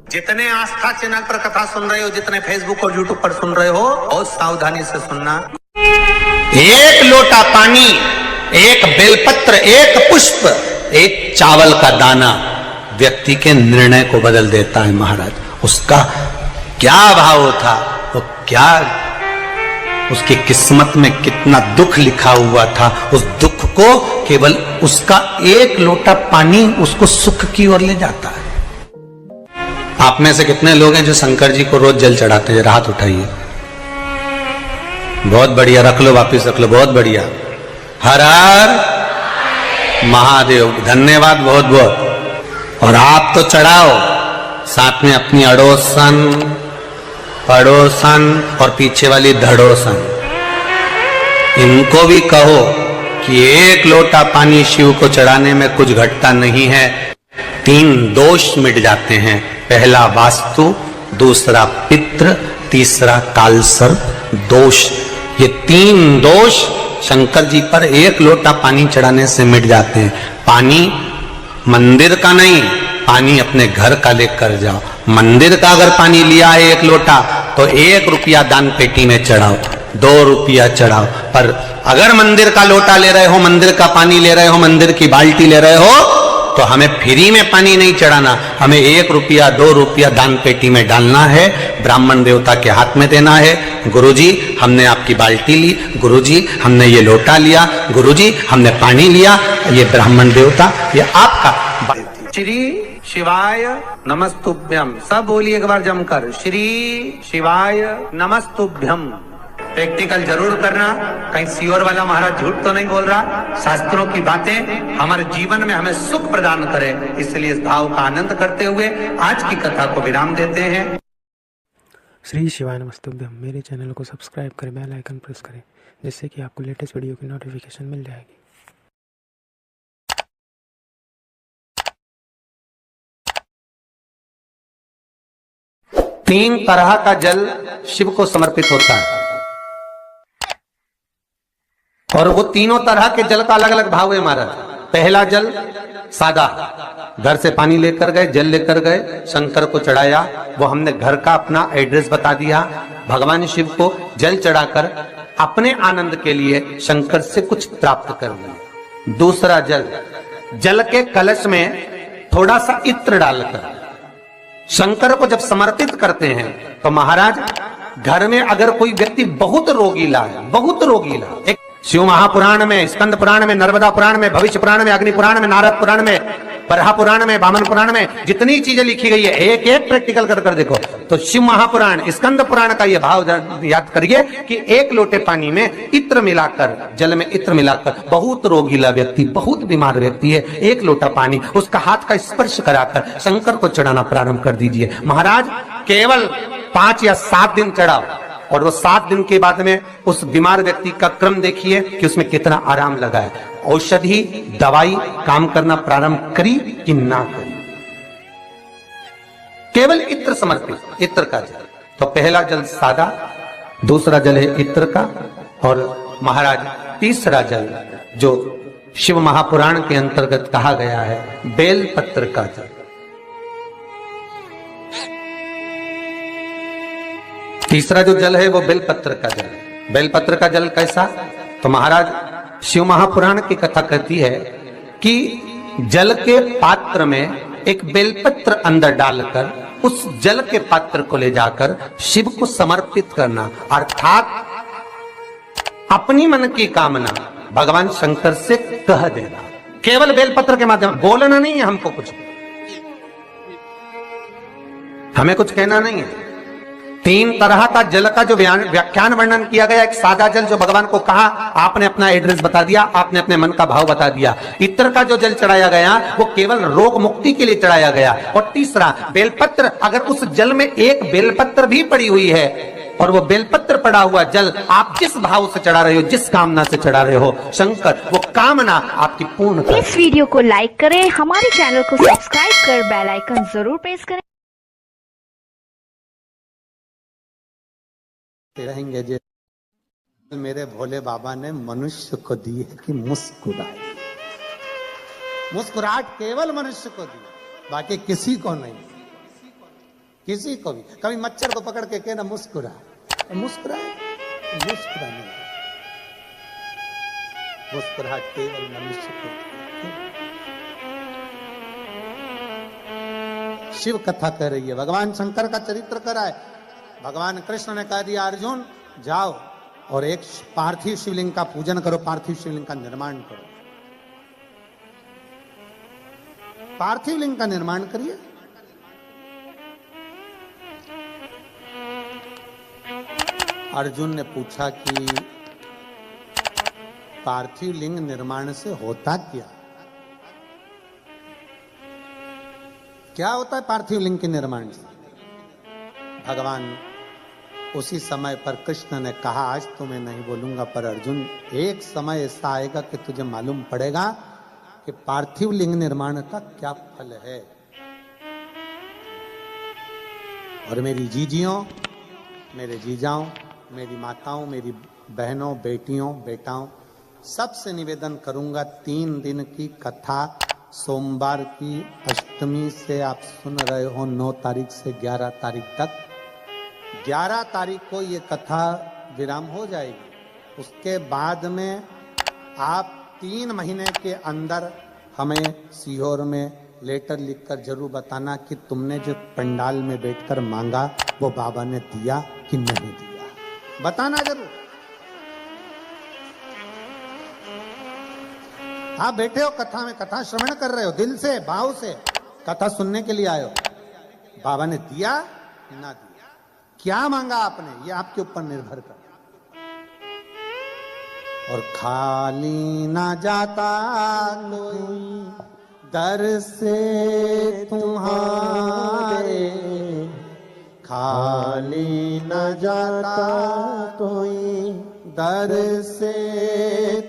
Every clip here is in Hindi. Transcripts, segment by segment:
जितने आस्था चैनल पर कथा सुन रहे हो, जितने फेसबुक और यूट्यूब पर सुन रहे हो, बहुत सावधानी से सुनना। एक लोटा पानी, एक बेलपत्र, एक पुष्प, एक चावल का दाना व्यक्ति के निर्णय को बदल देता है। महाराज, उसका क्या भाव था, वो क्या, उसकी किस्मत में कितना दुख लिखा हुआ था, उस दुख को केवल उसका एक लोटा पानी उसको सुख की ओर ले जाता है। आप में से कितने लोग हैं जो शंकर जी को रोज जल चढ़ाते हैं? हाथ उठाइए। बहुत बढ़िया, रख लो, वापिस रख लो, बहुत बढ़िया। हर हर महादेव, धन्यवाद बहुत बहुत। और आप तो चढ़ाओ, साथ में अपनी अड़ोसन, पड़ोसन और पीछे वाली धड़ोसन, इनको भी कहो कि एक लोटा पानी शिव को चढ़ाने में कुछ घटता नहीं है। 3 दोष मिट जाते हैं। पहला वास्तु, दूसरा पितृ, तीसरा कालसर्प दोष। ये 3 दोष शंकर जी पर एक लोटा पानी चढ़ाने से मिट जाते हैं। पानी मंदिर का नहीं, पानी अपने घर का लेकर जाओ। मंदिर का अगर पानी लिया है 1 लोटा, तो 1 रुपया दान पेटी में चढ़ाओ, 2 रुपया चढ़ाओ। पर अगर मंदिर का लोटा ले रहे हो, मंदिर का पानी ले रहे हो, मंदिर की बाल्टी ले रहे हो, तो हमें फ्री में पानी नहीं चढ़ाना, हमें 1 रुपया 2 रुपया दान पेटी में डालना है, ब्राह्मण देवता के हाथ में देना है। गुरुजी, हमने आपकी बाल्टी ली, गुरुजी हमने ये लोटा लिया, गुरुजी हमने पानी लिया, ये ब्राह्मण देवता, ये आपका। श्री शिवाय नमस्तुभ्यम, सब बोलिए एक बार जमकर, श्री शिवाय नमस्तुभ्यम। प्रैक्टिकल जरूर करना, कहीं सियोर वाला महाराज झूठ तो नहीं बोल रहा। शास्त्रों की बातें हमारे जीवन में हमें सुख प्रदान करे, इसलिए इस भाव का आनंद करते हुए आज की कथा को विराम देते हैं। श्री शिवाय नमस्तुभ्यम। मेरे चैनल को सब्सक्राइब करें, बेल आइकन प्रेस करें, जिससे कि आपको लेटेस्ट वीडियो की नोटिफिकेशन मिल जाएगी। 3 तरह का जल शिव को समर्पित होता है, और वो तीनों तरह के जल का अलग अलग भाव है महाराज। पहला जल सादा, घर से पानी लेकर गए, जल लेकर गए, शंकर को चढ़ाया, वो हमने घर का अपना एड्रेस बता दिया, भगवान शिव को जल चढ़ाकर अपने आनंद के लिए शंकर से कुछ प्राप्त कर लिया। दूसरा जल, जल के कलश में थोड़ा सा इत्र डालकर शंकर को जब समर्पित करते हैं, तो महाराज घर में अगर कोई व्यक्ति बहुत रोगीला है, बहुत रोगीला, एक शिव महापुराण में, स्कंद पुराण में, नर्मदा पुराण में, भविष्य पुराण में, अग्नि पुराण में, नारद पुराण में, बरहा पुराण में, वामन पुराण में, जितनी चीजें लिखी गई है, एक एक प्रैक्टिकल कर देखो। तो शिव महापुराण, स्कंद पुराण का ये भाव याद करिए कि 1 लोटे पानी में इत्र मिलाकर, जल में इत्र मिलाकर, बहुत रोगीला व्यक्ति, बहुत बीमार व्यक्ति है, 1 लोटा पानी उसका हाथ का स्पर्श कराकर शंकर को चढ़ाना प्रारंभ कर दीजिए। महाराज केवल 5 या 7 दिन चढ़ाओ, और वो 7 दिन के बाद में उस बीमार व्यक्ति का क्रम देखिए कि उसमें कितना आराम लगा है। औषधि दवाई काम करना प्रारंभ करी कि ना करी। केवल इत्र समर्पित, इत्र का जल। तो पहला जल सादा, दूसरा जल है इत्र का, और महाराज तीसरा जल जो शिव महापुराण के अंतर्गत कहा गया है, बेलपत्र का जल। तीसरा जो जल है वो बेलपत्र का जल। बेलपत्र का जल कैसा? तो महाराज शिव महापुराण की कथा कहती है कि जल के पात्र में एक बेलपत्र अंदर डालकर उस जल के पात्र को ले जाकर शिव को समर्पित करना, अर्थात अपनी मन की कामना भगवान शंकर से कह देना। केवल बेलपत्र के माध्यम, बोलना नहीं है हमको, कुछ हमें कुछ कहना नहीं है। 3 तरह का जल का जो व्याख्यान वर्णन किया गया, एक सादा जल जो भगवान को कहा, आपने अपना एड्रेस बता दिया, आपने अपने मन का भाव बता दिया। इत्र का जो जल चढ़ाया गया वो केवल रोग मुक्ति के लिए चढ़ाया गया। और तीसरा बेलपत्र, अगर उस जल में एक बेलपत्र भी पड़ी हुई है और वो बेलपत्र पड़ा हुआ जल आप जिस भाव से चढ़ा रहे हो, जिस कामना से चढ़ा रहे हो, शंकर वो कामना आपकी पूर्ण कर। इस वीडियो को लाइक करें, हमारे चैनल को सब्सक्राइब कर बेल आइकन जरूर प्रेस करें। रहेंगे जो मेरे भोले बाबा ने मनुष्य को दी है कि मुस्कुराए। मुस्कुराहट केवल मनुष्य को दी, बाकी किसी को नहीं। किसी को भी कभी मच्छर को पकड़ के कहना मुस्कुरा, मुस्कुराए, मुस्कुराने लगा। मुस्कुराहट केवल मनुष्य को। शिव कथा कह रही है, भगवान शंकर का चरित्र करा है। भगवान कृष्ण ने कह दिया अर्जुन जाओ और एक पार्थिव शिवलिंग का पूजन करो, पार्थिव शिवलिंग का निर्माण करो। पार्थिव लिंग का निर्माण करिए। अर्जुन ने पूछा कि पार्थिव लिंग निर्माण से होता क्या? क्या होता है पार्थिव लिंग के निर्माण से? भगवान उसी समय पर कृष्ण ने कहा आज तो मैं नहीं बोलूंगा, पर अर्जुन एक समय ऐसा आएगा कि तुझे मालूम पड़ेगा कि पार्थिव लिंग निर्माण का क्या फल है। और मेरी जीजियों, मेरे जीजाओं, मेरी माताओं, मेरी बहनों, बेटियों, बेटाओं, सबसे निवेदन करूंगा 3 दिन की कथा सोमवार की अष्टमी से आप सुन रहे हो 9 तारीख से 11 तारीख तक। 11 तारीख को ये कथा विराम हो जाएगी। उसके बाद में आप 3 महीने के अंदर हमें सीहोर में लेटर लिखकर जरूर बताना कि तुमने जो पंडाल में बैठकर मांगा वो बाबा ने दिया कि नहीं दिया, बताना जरूर। आप बैठे हो कथा में, कथा श्रवण कर रहे हो, दिल से भाव से कथा सुनने के लिए आए हो, बाबा ने दिया ना दिया, क्या मांगा आपने, ये आपके ऊपर निर्भर कर। और खाली ना जाता कोई दर से तुम्हारे, खाली न जाता कोई दर से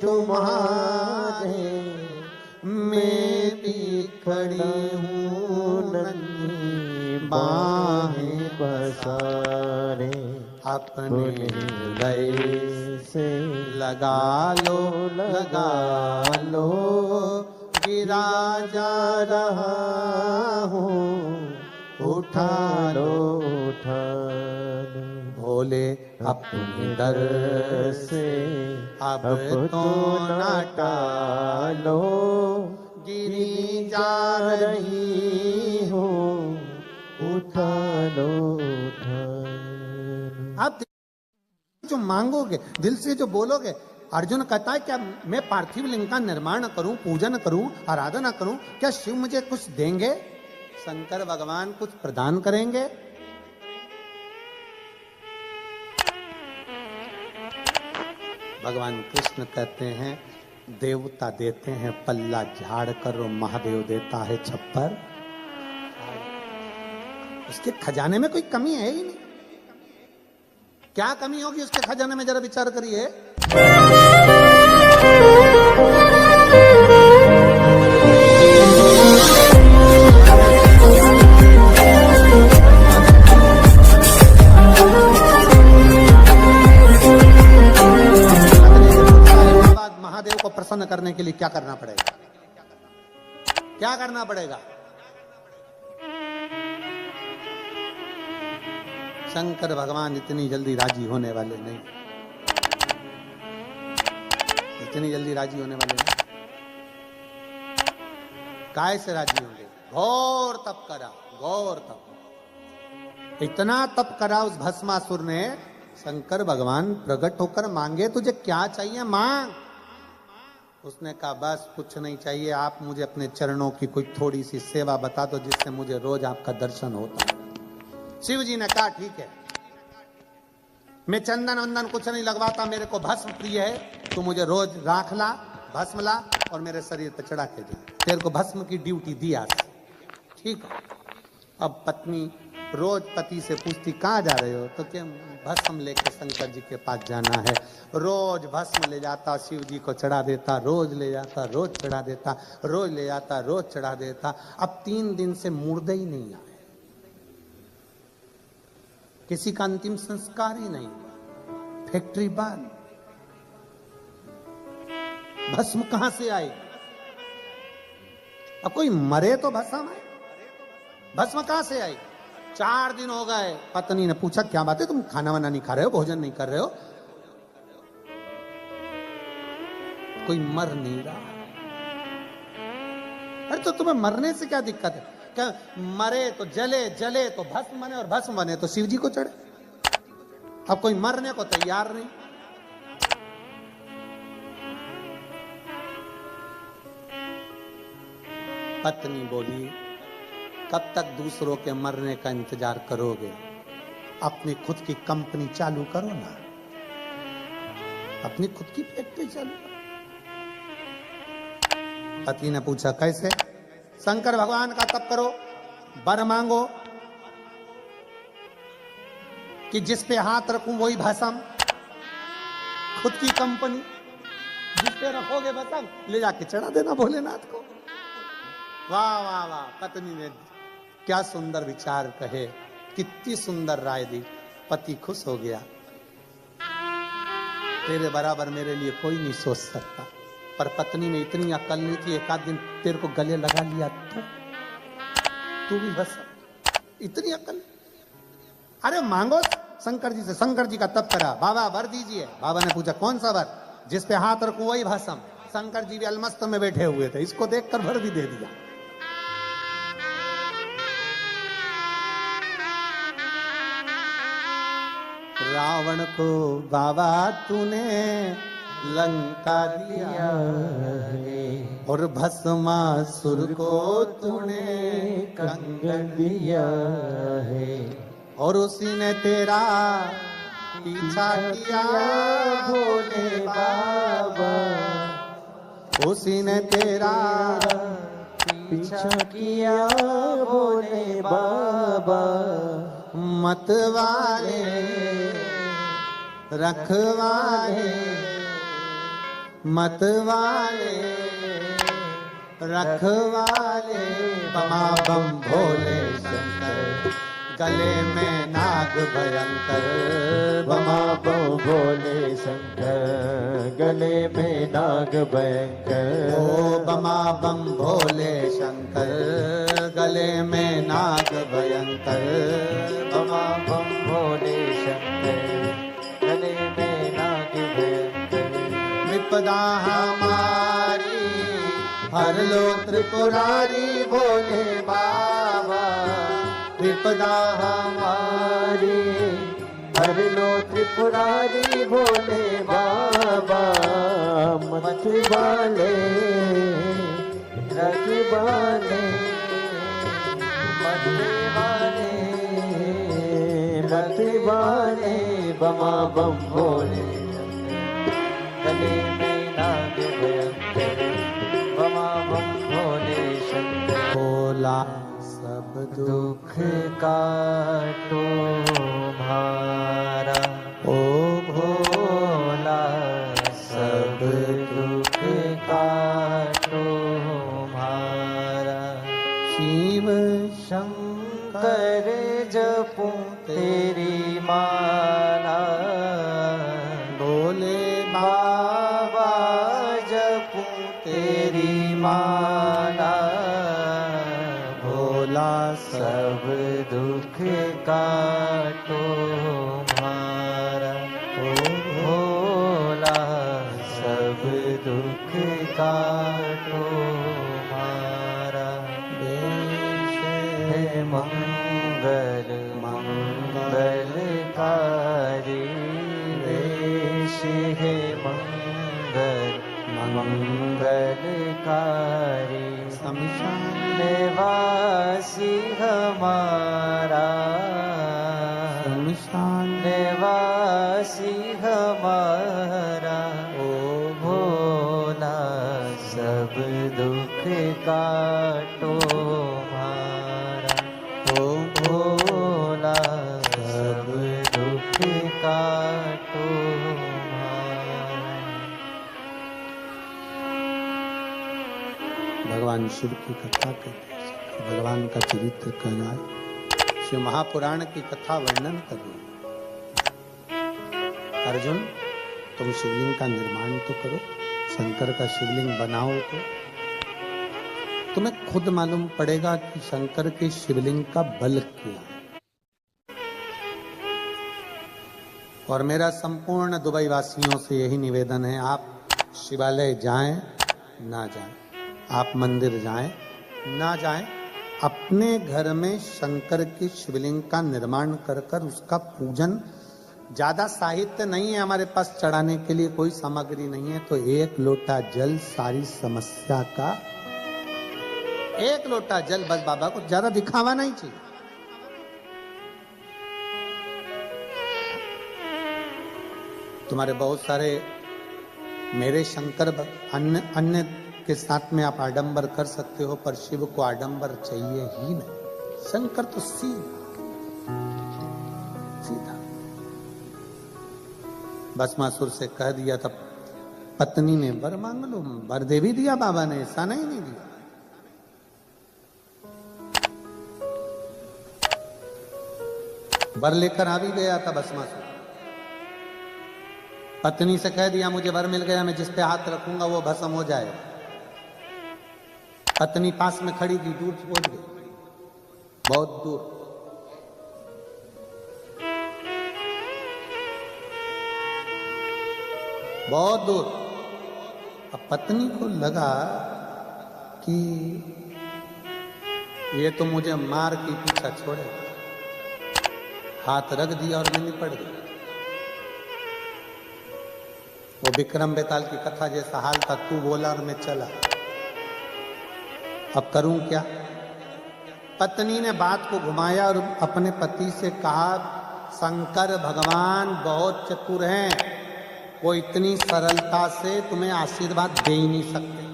तुम्हारे, मैं भी खड़ी हूँ नन्ही बाहें पसारे, अपने हृदय से लगा लो, लगा लो, गिरा जा रहा हूँ, उठा लो, उठा लो, भोले अपने दर से अब तो न टालो, गिरी जा रही हूँ, उठा लो, उठा लो। आप जो मांगोगे, दिल से जो बोलोगे, अर्जुन कहता है क्या मैं पार्थिव लिंग का निर्माण करूं, पूजन करूं, आराधना करूं, क्या शिव मुझे कुछ देंगे? शंकर भगवान कुछ प्रदान करेंगे? भगवान कृष्ण कहते हैं देवता देते हैं पल्ला झाड़ कर, महादेव देता है छप्पर। उसके खजाने में कोई कमी है ही नहीं। क्या कमी होगी उसके खजाने में, जरा विचार करिए। महादेव को प्रसन्न करने के लिए क्या करना पड़ेगा? क्या करना पड़ेगा? शंकर भगवान इतनी जल्दी राजी होने वाले नहीं, इतनी जल्दी राजी होने वाले नहीं। काय से राजी होंगे? घोर तप करा, घोर तप, इतना तप करा उस भस्मासुर ने। शंकर भगवान प्रकट होकर मांगे तुझे क्या चाहिए मांग। उसने कहा बस कुछ नहीं चाहिए, आप मुझे अपने चरणों की कोई थोड़ी सी सेवा बता दो जिससे मुझे रोज आपका दर्शन होता है। शिव जी ने कहा ठीक है, मैं चंदन वंदन कुछ नहीं लगवाता, मेरे को भस्म प्रिय है, तू मुझे रोज राख ला, भस्म ला और मेरे शरीर पर चढ़ा के दे, तेरे को भस्म की ड्यूटी दी आज। ठीक है। अब पत्नी रोज पति से पूछती कहाँ जा रहे हो, तो क्या भस्म लेके शंकर जी के पास जाना है। रोज भस्म ले जाता, शिव जी को चढ़ा देता, रोज ले जाता, रोज चढ़ा देता, रोज ले जाता, रोज चढ़ा देता। अब 3 दिन से मुर्दे ही नहीं आए, किसी का अंतिम संस्कार ही नहीं, फैक्ट्री बंद। भस्म कहां से आई? अब कोई मरे तो भस्म है, भस्म कहां से आई? 4 दिन हो गए। पत्नी ने पूछा क्या बात है, तुम खाना वाना नहीं खा रहे हो, भोजन नहीं कर रहे हो? कोई मर नहीं रहा। अरे तो तुम्हें मरने से क्या दिक्कत है? क्या मरे तो जले, जले तो भस्म बने, और भस्म बने तो शिव जी को चढ़े। अब कोई मरने को तैयार नहीं। पत्नी बोली कब तक दूसरों के मरने का इंतजार करोगे? अपनी खुद की कंपनी चालू करो ना, अपनी खुद की फैक्ट्री चालू करो। पति ने पूछा कैसे? शंकर भगवान का तप करो, वर मांगो कि जिस पे हाथ रखूं वही भस्म, खुद की कंपनी जिस पे रखोगे भस्म ले जाके चढ़ा देना भोलेनाथ को। वाह वाह वाह, पत्नी ने क्या सुंदर विचार कहे, कितनी सुंदर राय दी। पति खुश हो गया। तेरे बराबर मेरे लिए कोई नहीं सोच सकता। पर पत्नी में इतनी अकल नहीं थी, एक आध दिन तेरे को गले लगा लिया तो तू भी बस इतनी अकल। अरे मांगो शंकर जी से, शंकर जी का तप करा, बाबा वर दीजिए। बाबा ने पूछा कौन सा वर? जिस पे हाथ रखूं वही भस्म। शंकर जी भी अलमस्त में बैठे हुए थे, इसको देखकर वर भी दे दिया। रावण को बाबा तूने लंका दिया है, और भस्मासुर को तूने कंगन दिया है, और उसी ने तेरा पीछा किया भोले बाबा, उसी ने तेरा पीछा किया भोले बाबा। मतवाले रखवाले, मतवाले रखवाले, बमा बम भोले शंकर, गले में नाग भयंकर, बमा बम भोले शंकर, गले में नाग भयंकर। ओ बमा बम भोले शंकर, गले में नाग भयंकर, बमा बम भोले शंकर, गले में नाग भयंकर। विपदा हमारी हर लो त्रिपुरारी भोले बाबा, विपदा हमारी हर लो त्रिपुरारी भोले बाबा। मत वाले रखवाले, मत वाले रखवाले, बमा बम भोले गले में नाग भयंकर, बमा बम भोले शंकर। भोला सब दुख काटो भारा, ओ भोला सब दुख काटो भारा। शिव शंकर जपूं तेरी माला, भोले बाबा जपूं तेरी माला। भोला सब दुख काटो मारा, ओ भोला सब दुख काटो मारा। देश है मंगल मंगलकारी, देश है मंगल मंगलकारी। शमशान निवासी हमारा, शमशान निवासी हमारा। ओ भोला सब दुख काटो मारा, ओ भोला सब दुख काटो मारा। भगवान शिव की कथा कहते हैं, भगवान का चरित्र कहना है। शिव महापुराण की कथा वर्णन कर रही है। अर्जुन तुम शिवलिंग का निर्माण तो करो, शंकर का शिवलिंग बनाओ, तो तुम्हें खुद मालूम पड़ेगा कि शंकर के शिवलिंग का बल क्या है। और मेरा संपूर्ण दुबई वासियों से यही निवेदन है, आप शिवालय जाएं ना जाएं, आप मंदिर जाएं ना जाएं, अपने घर में शंकर की शिवलिंग का निर्माण कर कर उसका पूजन। ज्यादा साहित्य नहीं है हमारे पास चढ़ाने के लिए, कोई सामग्री नहीं है, तो एक लोटा जल सारी समस्या का, एक लोटा जल बस। बाबा को ज्यादा दिखावा नहीं चाहिए। तुम्हारे बहुत सारे मेरे शंकर अन्य के साथ में आप आडंबर कर सकते हो, पर शिव को आडंबर चाहिए ही नहीं। शंकर तो सीधा सीधा। भस्मासुर से कह दिया था, पत्नी ने वर मांग लो, वर दे भी दिया बाबा ने, ऐसा नहीं दिया। वर लेकर आ भी गया था भस्मासुर। पत्नी से कह दिया, मुझे वर मिल गया, मैं जिस पे हाथ रखूंगा वो भस्म हो जाए। पत्नी पास में खड़ी थी, दूर पहुंच गई, बहुत दूर। बहुत दूर। अब पत्नी को लगा कि ये तो मुझे मार के पीछा छोड़े, हाथ रख दिया और मैं निपट गई। वो विक्रम बेताल की कथा जैसा हाल था, तू बोला और मैं चला, अब करूं क्या। पत्नी ने बात को घुमाया और अपने पति से कहा, शंकर भगवान बहुत चतुर हैं, वो इतनी सरलता से तुम्हें आशीर्वाद दे ही नहीं सकते।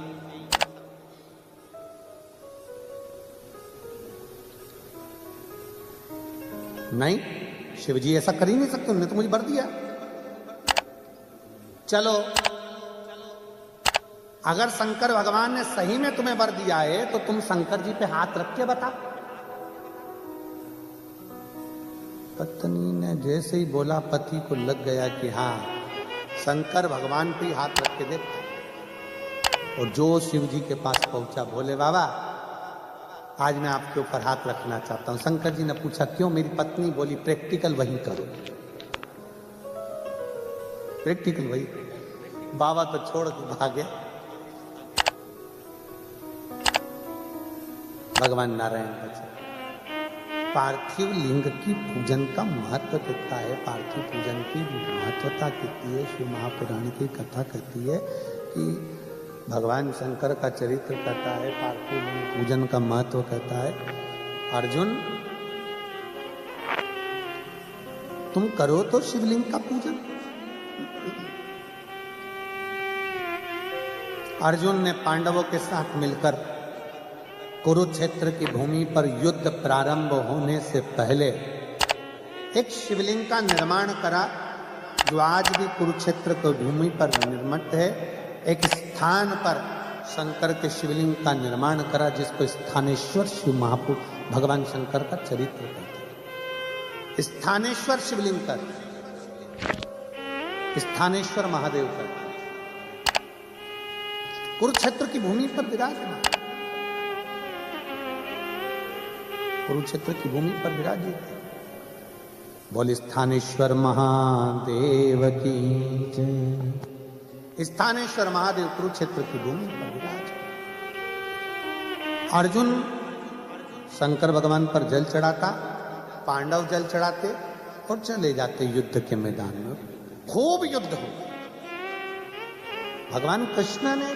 नहीं, शिव जी ऐसा कर ही नहीं सकते, उन्होंने तो मुझे वर दिया। चलो, अगर शंकर भगवान ने सही में तुम्हें वर दिया है तो तुम शंकर जी पे हाथ रख के बता। पत्नी ने जैसे ही बोला, पति को लग गया कि हाँ, शंकर भगवान पे हाथ रख के देखा। और जो शिव जी के पास पहुंचा, भोले बाबा आज मैं आपके ऊपर हाथ रखना चाहता हूं। शंकर जी ने पूछा, क्यों? मेरी पत्नी बोली, प्रैक्टिकल वही करो, प्रैक्टिकल वही। बाबा तो छोड़ के भागे। भगवान नारायण बचे। पार्थिव लिंग की पूजन का महत्व कितना है, पार्थिव पूजन की महत्वता कितनी है। शिव महापुराण की कथा कहती है कि भगवान शंकर का चरित्र कहता है, पार्थिव लिंग पूजन का महत्व कहता है। अर्जुन, तुम करो तो शिवलिंग का पूजन। अर्जुन ने पांडवों के साथ मिलकर कुरुक्षेत्र की भूमि पर युद्ध प्रारंभ होने से पहले एक शिवलिंग का निर्माण करा, जो आज भी कुरुक्षेत्र की भूमि पर निर्मित है। एक स्थान पर शंकर के शिवलिंग का निर्माण करा, जिसको स्थानेश्वर शिव महापुरुष भगवान शंकर का चरित्र कहते हैं। स्थानेश्वर शिवलिंग का, स्थानेश्वर महादेव का, कुरुक्षेत्र की भूमि पर विराजमान, कुरुक्षेत्र की भूमि पर विराजित। बोले स्थानेश्वर महादेव की जय। स्थानेश्वर महादेव कुरुक्षेत्र की भूमि पर विराज। अर्जुन शंकर भगवान पर जल चढ़ाता, पांडव जल चढ़ाते और चले जाते युद्ध के मैदान में। खूब युद्ध हो। भगवान कृष्ण ने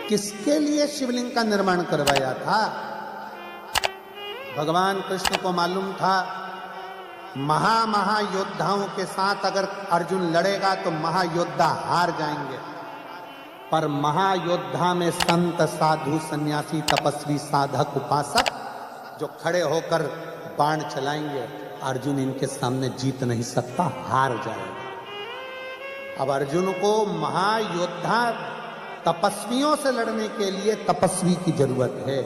किसके लिए शिवलिंग का निर्माण करवाया था? भगवान कृष्ण को मालूम था महायोद्धाओं के साथ अगर अर्जुन लड़ेगा तो महायोद्धा हार जाएंगे, पर महायोद्धा में संत, साधु, सन्यासी, तपस्वी, साधक, उपासक जो खड़े होकर बाण चलाएंगे, अर्जुन इनके सामने जीत नहीं सकता, हार जाएगा। अब अर्जुन को महायोद्धा तपस्वियों से लड़ने के लिए तपस्वी की जरूरत है।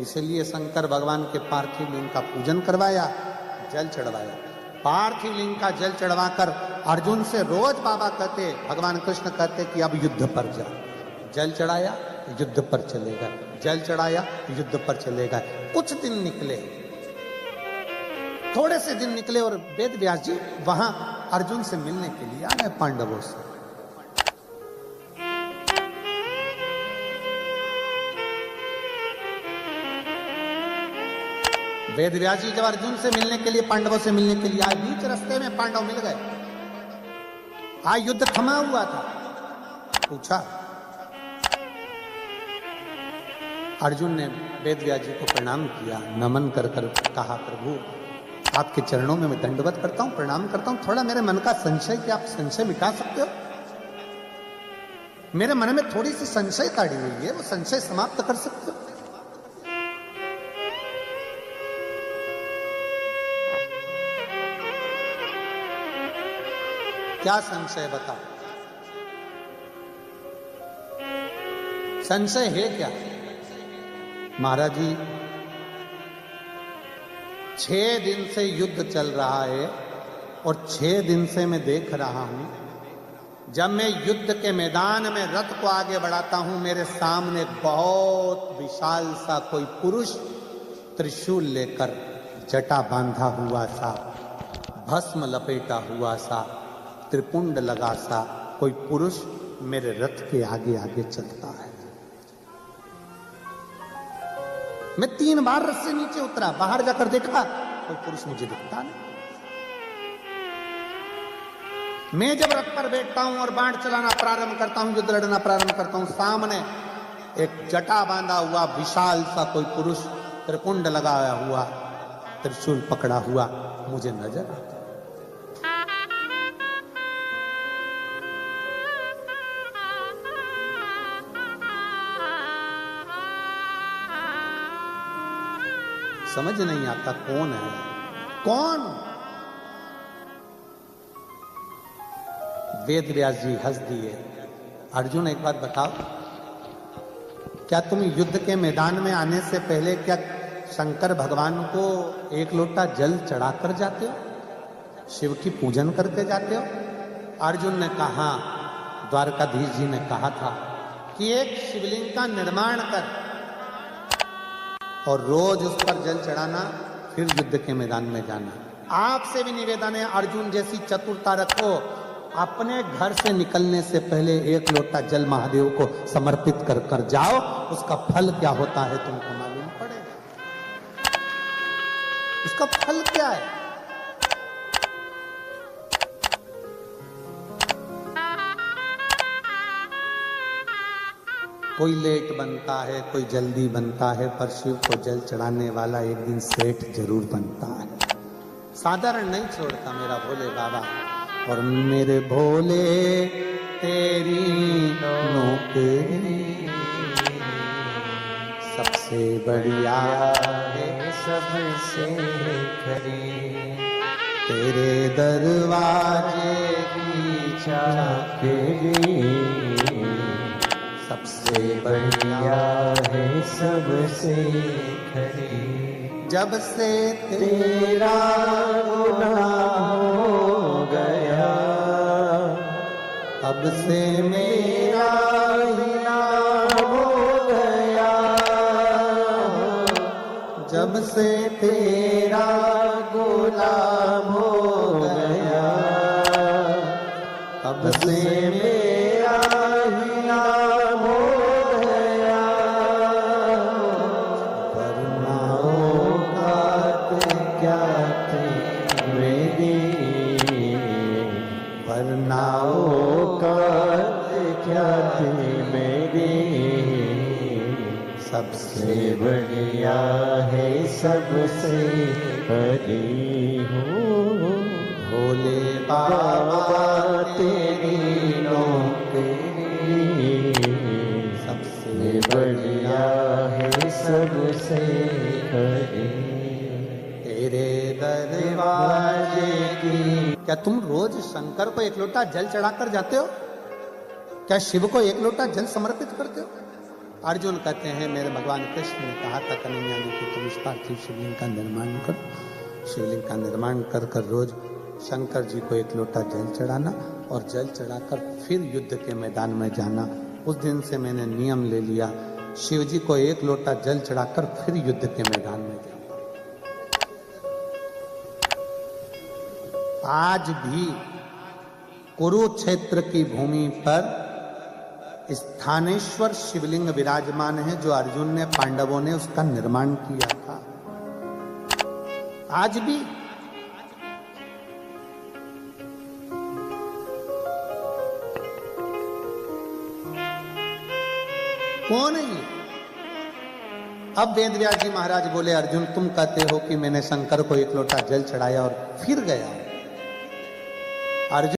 इसलिए शंकर भगवान के पार्थिव लिंग का पूजन करवाया, जल चढ़वाया। पार्थिव लिंग का जल चढ़वाकर अर्जुन से रोज बाबा कहते, भगवान कृष्ण कहते कि अब युद्ध पर जा। जल चढ़ाया, युद्ध पर चलेगा, जल चढ़ाया, युद्ध पर चलेगा। कुछ दिन निकले, थोड़े से दिन निकले और वेद व्यास जी वहां अर्जुन से मिलने के लिए आ गए पांडवों से। वेद व्यास जी जब अर्जुन से मिलने के लिए, पांडवों से मिलने के लिए आए, बीच रास्ते में पांडव मिल गए। आज युद्ध थमा हुआ था। पूछा, अर्जुन ने वेद व्यास जी को प्रणाम किया, नमन कर कर कहा, प्रभु आपके चरणों में मैं दंडवत करता हूं, प्रणाम करता हूं। थोड़ा मेरे मन का संशय, क्या आप संशय मिटा सकते हो? मेरे मन में थोड़ी सी संशय ताड़ी हुई है, वो संशय समाप्त कर सकते हो? क्या संशय बताओ? संशय है क्या? महाराज जी 6 दिन से युद्ध चल रहा है और 6 दिन से मैं देख रहा हूं, जब मैं युद्ध के मैदान में रथ को आगे बढ़ाता हूं, मेरे सामने बहुत विशाल सा कोई पुरुष त्रिशूल लेकर, जटा बांधा हुआ सा, भस्म लपेटा हुआ सा, त्रिपुंड लगा सा कोई पुरुष मेरे रथ के आगे आगे चलता है। मैं 3 बार रथ से नीचे उतरा, बाहर जाकर देखा कोई पुरुष मुझे दिखता नहीं। मैं जब रथ पर बैठता हूं और बाण चलाना प्रारंभ करता हूं, युद्ध लड़ना प्रारंभ करता हूं, सामने एक जटा बांधा हुआ विशाल सा कोई पुरुष, त्रिपुंड लगाया हुआ, त्रिशूल पकड़ा हुआ मुझे नजर आता। समझ नहीं आता कौन है, कौन? वेद व्यास जी हंस दिए। अर्जुन एक बात बताओ, क्या तुम युद्ध के मैदान में आने से पहले क्या शंकर भगवान को 1 लोटा जल चढ़ाकर जाते हो? शिव की पूजन करके जाते हो? अर्जुन ने कहा, द्वारकाधीश जी ने कहा था कि एक शिवलिंग का निर्माण कर और रोज उस पर जल चढ़ाना, फिर युद्ध के मैदान में जाना। आपसे भी निवेदन है, अर्जुन जैसी चतुरता रखो, अपने घर से निकलने से पहले 1 लोटा जल महादेव को समर्पित कर कर जाओ, उसका फल क्या होता है तुमको मालूम पड़ेगा। उसका फल क्या है? कोई लेट बनता है, कोई जल्दी बनता है, पर शिव को जल चढ़ाने वाला एक दिन सेठ जरूर बनता है। साधारण नहीं छोड़ता मेरा भोले बाबा। और मेरे भोले तेरी नौकरी सबसे बढ़िया है, सबसे खरी, तेरे दरवाजे की चाकरी सबसे बढ़िया है, सबसे खरी। जब से तेरा गुनाह हो गया, तब से मेरा ही नाम हो गया। जब से तेरा गुलाम हो गया, तब से मेरा ही नाम हो गया। वरनाओं का क्या थे मेरी, वरनाओं का क्या थे मेरी, सबसे बढ़िया है, सबसे हरी हो। भोले बाबा तेरी नौकरी सबसे बढ़िया है, सबसे हरी। तेरे दरवाजे की। क्या तुम रोज शंकर को 1 लोटा जल चढ़ाकर जाते हो? क्या शिव को 1 लोटा जल समर्पित करते हो? अर्जुन कहते हैं, मेरे भगवान कृष्ण ने कहा था कन्हैया जी को तुम इस पार्थिव शिवलिंग का निर्माण करो। शिवलिंग का निर्माण कर कर रोज शंकर जी को 1 लोटा जल चढ़ाना और जल चढ़ाकर फिर युद्ध के मैदान में जाना। उस दिन से मैंने नियम ले लिया, शिव जी को 1 लोटा जल चढ़ाकर फिर युद्ध के मैदान में जाना। आज भी कुरुक्षेत्र की भूमि पर स्थानेश्वर शिवलिंग विराजमान है, जो अर्जुन ने, पांडवों ने उसका निर्माण किया था। आज भी कौन है ये? अब वेदव्यास जी महाराज बोले, अर्जुन तुम कहते हो कि मैंने शंकर को एक लोटा जल चढ़ाया और फिर गया। अर्जुन